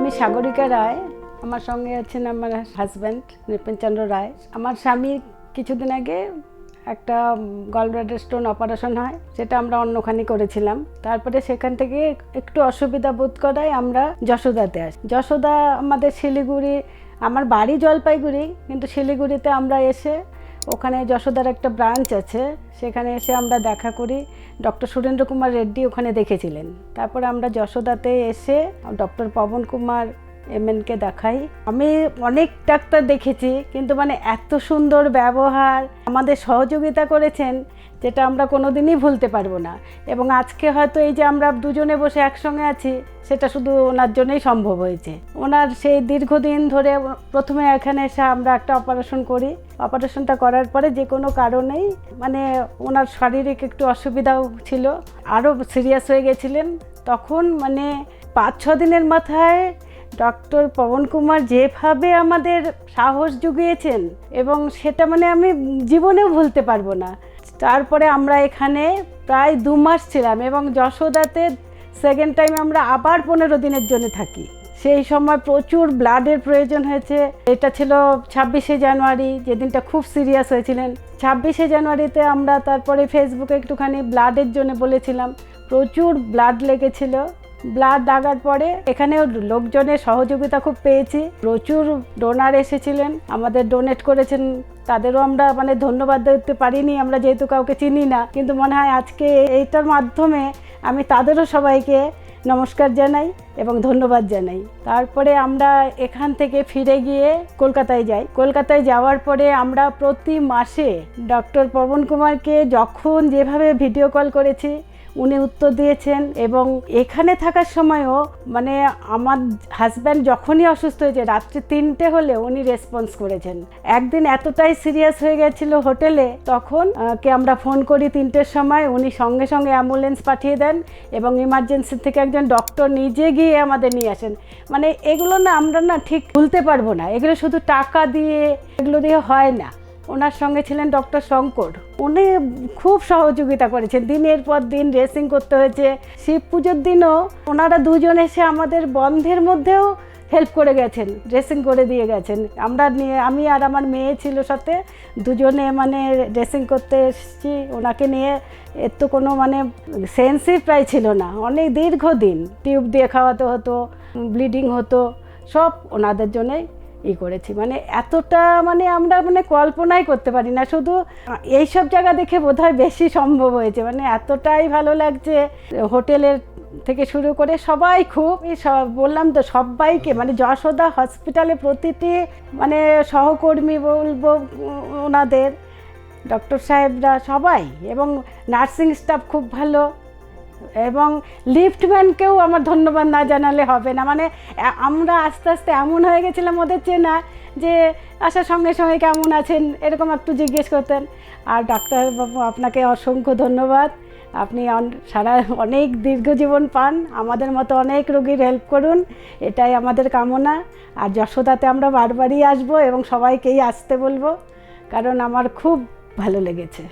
আমি সাগরিকা রায়, আমার সঙ্গে আছেন আমার হাজব্যান্ড নৃপেনচন্দ্র রায়। আমার স্বামীর কিছুদিন আগে একটা গলব্লাডার স্টোন অপারেশন হয়, সেটা আমরা অন্যখানি করেছিলাম। তারপরে সেখান থেকে একটু অসুবিধা বোধ করায় আমরা যশোদাতে আসি। যশোদা আমাদের শিলিগুড়ি, আমার বাড়ি জলপাইগুড়ি, কিন্তু শিলিগুড়িতে আমরা এসে ওখানে যশোদার একটা ব্রাঞ্চ আছে, সেখানে এসে আমরা দেখা করি। ডক্টর সুরেন্দ্র কুমার রেড্ডি ওখানে দেখেছিলেন। তারপরে আমরা যশোদাতে এসে ডক্টর পবন কুমার এমএনকে দেখাই। আমি অনেক ডাক্তার দেখেছি, কিন্তু এত সুন্দর ব্যবহার, আমাদের সহযোগিতা করেছেন, যেটা আমরা কোনোদিনই ভুলতে পারবো না। এবং আজকে হয়তো এই যে আমরা দুজনে বসে একসঙ্গে আছি, সেটা শুধু ওনার জন্যই সম্ভব হয়েছে। ওনার সেই দীর্ঘদিন ধরে প্রথমে এখানে এসে আমরা একটা অপারেশন করি। অপারেশনটা করার পরে যে কোনো কারণেই ওনার শারীরিক একটু অসুবিধাও ছিল, আরও সিরিয়াস হয়ে গেছিলেন। তখন 5-6 দিনের মাথায় ডক্টর পবন কুমার যেভাবে আমাদের সাহস জুগিয়েছেন, এবং সেটা আমি জীবনেও ভুলতে পারবো না। তারপরে আমরা এখানে প্রায় 2 মাস ছিলাম, এবং যশোদাতে সেকেন্ড টাইম আমরা আবার 15 দিনের জন্য থাকি। সেই সময় প্রচুর ব্লাডের প্রয়োজন হয়েছে। এটা ছিল 26শে জানুয়ারি, যেদিনটা খুব সিরিয়াস হয়েছিলেন। 26শে জানুয়ারিতে আমরা তারপরে ফেসবুকে একটুখানি ব্লাডের জন্য বলেছিলাম, প্রচুর ব্লাড লেগেছিল। ব্লাড লাগার পরে এখানেও লোকজনের সহযোগিতা খুব পেয়েছি। প্রচুর ডোনার এসেছিলেন, আমাদের ডোনেট করেছেন, তাদেরও আমরা ধন্যবাদ দিতে পারিনি, আমরা যেহেতু কাউকে চিনি না। কিন্তু মনে হয় আজকে এইটার মাধ্যমে আমি তাদেরও সবাইকে নমস্কার জানাই এবং ধন্যবাদ জানাই। তারপরে আমরা এখান থেকে ফিরে গিয়ে কলকাতায় যাই। কলকাতায় যাওয়ার পরে আমরা প্রতি মাসে ডক্টর পবন কুমারকে যখন যেভাবে ভিডিও কল করেছি, উনি উত্তর দিয়েছেন। এবং এখানে থাকার সময়ও আমার হাজব্যান্ড যখনই অসুস্থ হয়েছে, রাত্রি 3টে হলে উনি রেসপন্স করেছেন। একদিন এতটাই সিরিয়াস হয়ে গেছিল হোটেলে, তখন আমরা ফোন করি 3টের সময়, উনি সঙ্গে সঙ্গে অ্যাম্বুলেন্স পাঠিয়ে দেন, এবং ইমার্জেন্সি থেকে একজন ডক্টর নিজে গিয়ে আমাদের নিয়ে আসেন। এগুলো আমরা ঠিক ভুলতে পারবো না। এগুলো শুধু টাকা দিয়ে, এগুলো দিয়ে হয় না। ওনার সঙ্গে ছিলেন ডক্টর শঙ্কর, উনি খুব সহযোগিতা করেছেন। দিনের পর দিন ড্রেসিং করতে হয়েছে। শিব পুজোর দিনও ওনারা দুজন এসে আমাদের বন্ধের মধ্যেও হেল্প করে গেছেন, ড্রেসিং করে দিয়ে গেছেন। আমি আর আমার মেয়ে ছিল সাথে, দুজনে ড্রেসিং করতে এসেছি ওনাকে নিয়ে। এর তো কোনো সেন্সই প্রায় ছিল না। অনেক দীর্ঘদিন টিউব দিয়ে খাওয়াতে হতো, ব্লিডিং হতো, সব ওনাদের জন্যই করেছি। এতটা আমরা কল্পনাই করতে পারি না। শুধু এইসব জায়গা দেখে বোধহয় বেশি সম্ভব হয়েছে। এতটাই ভালো লাগছে। হোটেলের থেকে শুরু করে সবাই খুব, বললাম তো সবাইকে, যশোদা হসপিটালে প্রতিটি সহকর্মী বলবো, ওনাদের ডক্টর সাহেবরা সবাই, এবং নার্সিং স্টাফ খুব ভালো, এবং লিফটম্যানকেও আমার ধন্যবাদ না জানালে হবে না। আমরা আস্তে আস্তে এমন হয়ে গেছিলাম ওদের চেনা, যে আসার সঙ্গে সঙ্গে কেমন আছেন এরকম একটু জিজ্ঞেস করতেন। আর ডাক্তারবাবু, আপনাকে অসংখ্য ধন্যবাদ। আপনি সারা অনেক দীর্ঘজীবন পান, আমাদের মতো অনেক রোগীর হেল্প করুন, এটাই আমাদের কামনা। আর যশোদাতে আমরা বারবারই আসবো, এবং সবাইকেই আসতে বলবো, কারণ আমার খুব ভালো লেগেছে।